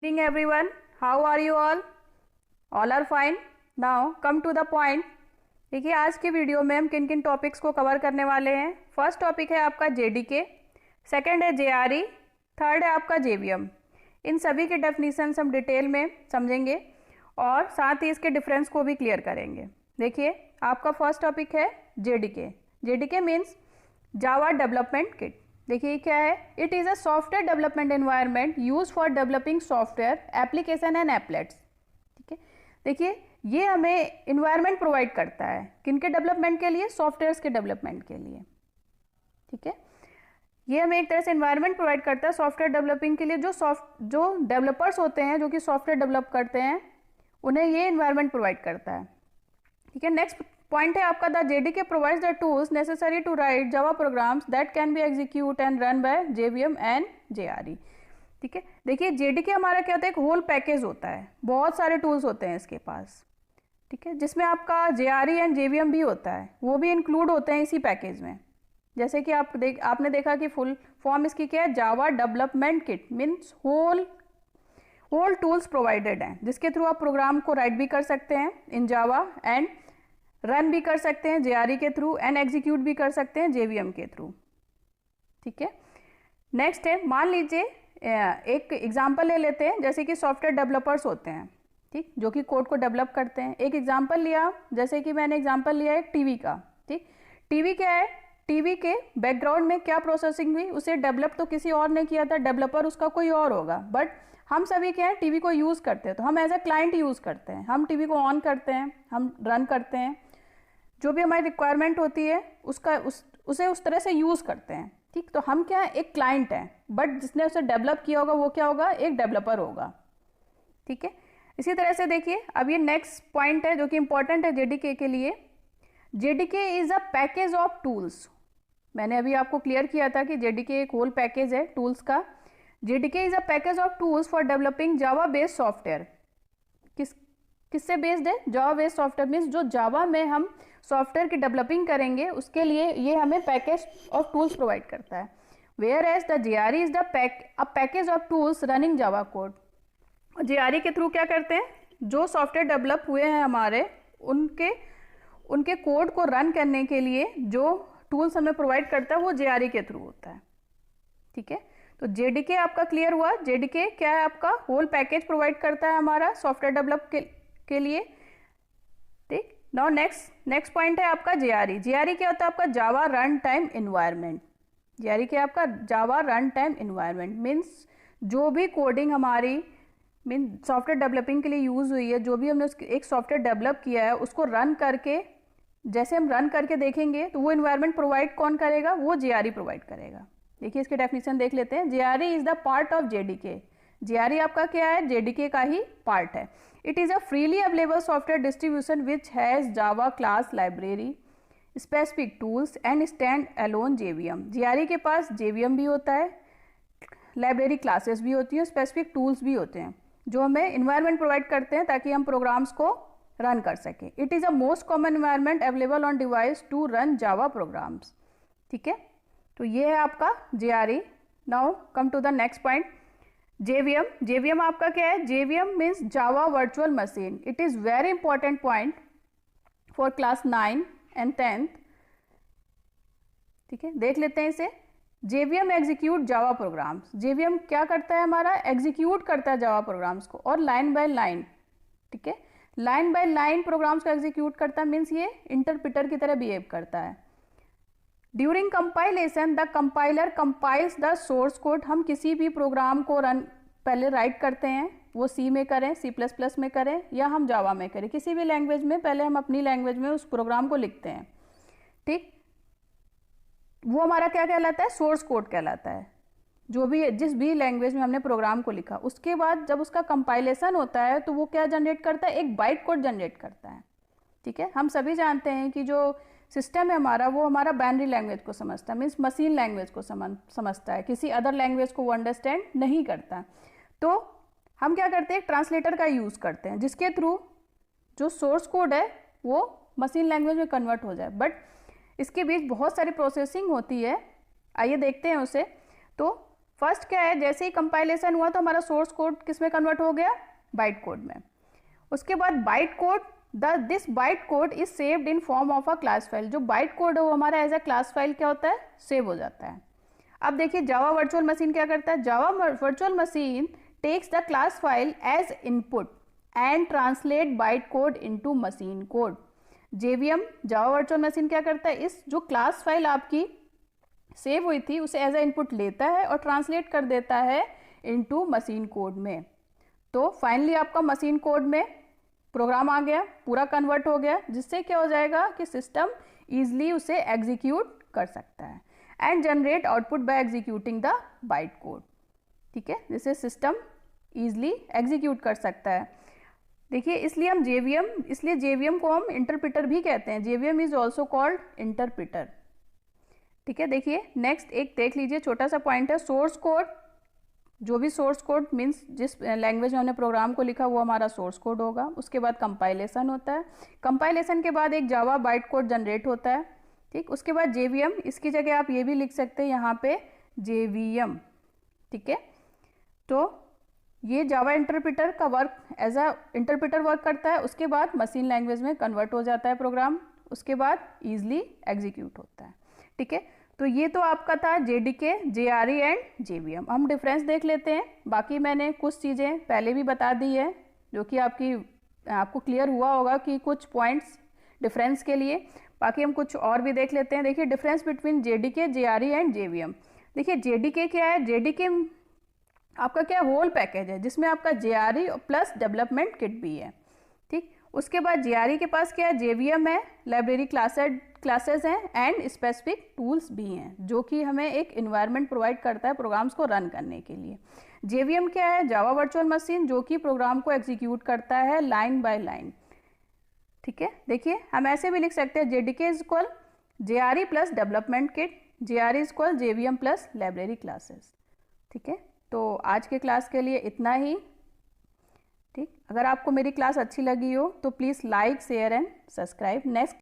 Evening everyone, how are you all? All are fine. Now come to the point. देखिए आज के video में हम किन किन टॉपिक्स को कवर करने वाले हैं। फर्स्ट टॉपिक है आपका जेडीके, सेकंड है जेआरई, थर्ड है आपका जेवीएम। इन सभी के डेफिनेशंस हम डिटेल में समझेंगे और साथ ही इसके डिफरेंस को भी क्लियर करेंगे। देखिए आपका फर्स्ट टॉपिक है जेडीके। जेडीके मीन्स जावा डेवलपमेंट किट। देखिए क्या है, it is a software development environment use for developing software application and एप्लेट्स। ठीक है, देखिए ये हमें इन्वायरमेंट प्रोवाइड करता है किनके डेवलपमेंट के लिए, सॉफ्टवेयर्स के डेवलपमेंट के लिए। ठीक है, ये हमें एक तरह से इन्वायरमेंट प्रोवाइड करता है सॉफ्टवेयर डेवलपिंग के लिए। जो डेवलपर्स होते हैं जो कि सॉफ्टवेयर डेवलप करते हैं उन्हें ये इन्वायरमेंट प्रोवाइड करता है। ठीक है, नेक्स्ट पॉइंट है आपका the JDK provides the tools necessary to write Java programs that can be execute and run by JVM and JRE. ठीक है, देखिए जेडीके हमारा क्या होता है, एक होल पैकेज होता है, बहुत सारे टूल्स होते हैं इसके पास। ठीक है, जिसमें आपका जेआरई एंड जेवीएम भी होता है, वो भी इंक्लूड होते हैं इसी पैकेज में। जैसे कि आपने देखा कि फुल फॉर्म इसकी क्या है, Java development kit means whole tools provided हैं जिसके थ्रू आप प्रोग्राम को राइट भी कर सकते हैं इन जावा एंड रन भी कर सकते हैं जेआरई के थ्रू एंड एग्जीक्यूट भी कर सकते हैं जेवीएम के थ्रू। ठीक है, नेक्स्ट है, मान लीजिए एक एग्जांपल ले लेते हैं, जैसे कि सॉफ्टवेयर डेवलपर्स होते हैं, ठीक, जो कि कोड को डेवलप करते हैं। एक एग्जांपल लिया, जैसे कि मैंने एग्जांपल लिया एक टीवी का। ठीक, टीवी क्या है, टीवी के बैकग्राउंड में क्या प्रोसेसिंग हुई, उसे डेवलप तो किसी और ने किया था, डेवलपर उसका कोई और होगा, बट हम सभी क्या है टीवी को यूज़ करते हैं, तो हम एज अ क्लाइंट यूज़ करते हैं। हम टीवी को ऑन करते हैं, हम रन करते हैं, जो भी हमारी रिक्वायरमेंट होती है उसे उस तरह से यूज़ करते हैं। ठीक, तो हम क्या है, एक क्लाइंट है, बट जिसने उसे डेवलप किया होगा वो क्या होगा, एक डेवलपर होगा। ठीक है, इसी तरह से देखिए अब ये नेक्स्ट पॉइंट है जो कि इंपॉर्टेंट है जेडीके के लिए। JDK is a package of tools. मैंने अभी आपको क्लियर किया था कि जेडीके एक होल पैकेज है टूल्स का। JDK is a package of tools for developing Java based software. किससे बेस्ड है, जावा बेस्ड सॉफ्टवेयर मीन्स जो जावा में हम सॉफ्टवेयर की डेवलपिंग करेंगे उसके लिए ये हमें पैकेज ऑफ टूल्स प्रोवाइड करता है। Whereas the JRE is the package of tools running Java code. JRE के थ्रू क्या करते हैं, जो सॉफ्टवेयर डेवलप हुए हैं हमारे उनके कोड को रन करने के लिए जो टूल्स हमें प्रोवाइड करता है वो जेआरई के थ्रू होता है। ठीक है, तो जेडीके आपका क्लियर हुआ। जेडीके क्या है, आपका होल पैकेज प्रोवाइड करता है हमारा सॉफ्टवेयर डेवलप के लिए। ठीक, नाउ नेक्स्ट पॉइंट है आपका जेआरई। जेआरई क्या होता है, आपका जावा रन टाइम इन्वायरमेंट। जेआरई क्या आपका, जावा रन टाइम इन्वायरमेंट मीन्स जो भी कोडिंग हमारी सॉफ्टवेयर डेवलपिंग के लिए यूज़ हुई है, जो भी हमने एक सॉफ्टवेयर डेवलप किया है उसको रन करके, जैसे हम रन करके देखेंगे तो वो इन्वायरमेंट प्रोवाइड कौन करेगा, वो जेआरई प्रोवाइड करेगा। देखिए इसकी डेफिनेशन देख लेते हैं। JRE is the part of JDK. JRE आपका क्या है, जेडीके का ही पार्ट है। It is a freely available software distribution which has Java class library specific tools and stand alone JVM. JRE के पास जेवीएम भी होता है, लाइब्रेरी क्लासेस भी होती हैं, स्पेसिफिक टूल्स भी होते हैं जो हमें इन्वायरमेंट प्रोवाइड करते हैं ताकि हम प्रोग्राम्स को रन कर सकें। It is a most common environment available on device to run Java programs. ठीक है, तो ये है आपका JRE. Now come to the next point, JVM. JVM आपका क्या है, JVM means Java virtual machine. It is very important point for class 9 and 10th। ठीक है, देख लेते हैं इसे। JVM execute Java programs. JVM क्या करता है, हमारा एग्जीक्यूट करता है जावा प्रोग्राम्स को, और लाइन बाय लाइन। ठीक है, लाइन बाय लाइन प्रोग्राम्स को एग्जीक्यूट करता है मीन्स ये इंटरप्रिटर की तरह बिहेव करता है। During compilation the compiler compiles the source code. हम किसी भी प्रोग्राम को रन पहले राइट करते हैं, वो सी में करें, C++ में करें या हम जावा में करें, किसी भी लैंग्वेज में पहले हम अपनी लैंग्वेज में उस प्रोग्राम को लिखते हैं। ठीक, वो हमारा क्या कहलाता है, सोर्स कोड कहलाता है, जो भी जिस भी लैंग्वेज में हमने प्रोग्राम को लिखा। उसके बाद जब उसका कंपाइलेशन होता है तो वो क्या जनरेट करता है, एक बाइट कोड जनरेट करता है। ठीक है, हम सभी जानते हैं कि जो सिस्टम है हमारा वो हमारा बाइनरी लैंग्वेज को समझता है, मीन्स मशीन लैंग्वेज को समझता है, किसी अदर लैंग्वेज को वो अंडरस्टैंड नहीं करता। तो हम क्या करते हैं, ट्रांसलेटर का यूज़ करते हैं जिसके थ्रू जो सोर्स कोड है वो मशीन लैंग्वेज में कन्वर्ट हो जाए। बट इसके बीच बहुत सारी प्रोसेसिंग होती है, आइए देखते हैं उसे। तो फर्स्ट क्या है, जैसे ही कंपाइलेशन हुआ तो हमारा सोर्स कोड किस में कन्वर्ट हो गया, बाइट कोड में। उसके बाद byte code, this byte code is saved in form of a class file. जो बाइट कोड है वो हमारा एज अ क्लास फाइल क्या होता है, सेव हो जाता है। अब देखिए जावा वर्चुअल मशीन क्या करता है, Java virtual machine takes the class file as input and translate byte code into machine code. JVM Java virtual machine क्या करता है, इस जो क्लास फाइल आपकी सेव हुई थी उसे एज अ इनपुट लेता है और ट्रांसलेट कर देता है इनटू मशीन कोड में। तो फाइनली आपका मशीन कोड में प्रोग्राम आ गया, पूरा कन्वर्ट हो गया, जिससे क्या हो जाएगा कि सिस्टम ईजिली उसे एग्जीक्यूट कर सकता है and generate output by executing the byte code. ठीक है, जिससे सिस्टम ईजिली एग्जीक्यूट कर सकता है। देखिए इसलिए हम जेवीएम को हम इंटरप्रिटर भी कहते हैं। JVM is also called interpreter. ठीक है, देखिए नेक्स्ट एक देख लीजिए, छोटा सा पॉइंट है, सोर्स कोड। जो भी सोर्स कोड मीन्स जिस लैंग्वेज में हमने प्रोग्राम को लिखा वो हमारा सोर्स कोड होगा। उसके बाद कंपाइलेशन होता है, कंपाइलेशन के बाद एक जावा बाइट कोड जनरेट होता है। ठीक, उसके बाद जेवीएम, इसकी जगह आप ये भी लिख सकते हैं यहाँ पे जेवीएम। ठीक है, तो ये जावा इंटरप्रिटर का work as a interpreter work करता है। उसके बाद मशीन लैंग्वेज में कन्वर्ट हो जाता है प्रोग्राम, उसके बाद ईजिली एग्जीक्यूट होता है। ठीक है, तो ये तो आपका था जेडीके, जेआरई एंड जेवीएम। हम डिफरेंस देख लेते हैं। बाकी मैंने कुछ चीज़ें पहले भी बता दी है जो कि आपको क्लियर हुआ होगा कि कुछ पॉइंट्स डिफरेंस के लिए। बाकी हम कुछ और भी देख लेते हैं। देखिए difference between JDK, JRE and JVM. देखिए जेडीके क्या है, जेडीके आपका क्या होल पैकेज है जिसमें आपका जेआरई प्लस डेवलपमेंट किट भी है। ठीक, उसके बाद जेआरई के पास क्या है, जेवीएम है, लाइब्रेरी क्लासेस हैं एंड स्पेसिफिक टूल्स भी हैं जो कि हमें एक इन्वायरमेंट प्रोवाइड करता है प्रोग्राम्स को रन करने के लिए। जेवीएम क्या है, जावा वर्चुअल मशीन, जो कि प्रोग्राम को एग्जीक्यूट करता है लाइन बाय लाइन। ठीक है, देखिए हम ऐसे भी लिख सकते हैं, JDK is equal JRE plus development kit, JRE is equal JVM plus library classes. ठीक है, तो आज के क्लास के लिए इतना ही। ठीक, अगर आपको मेरी क्लास अच्छी लगी हो तो please like, share and subscribe. Next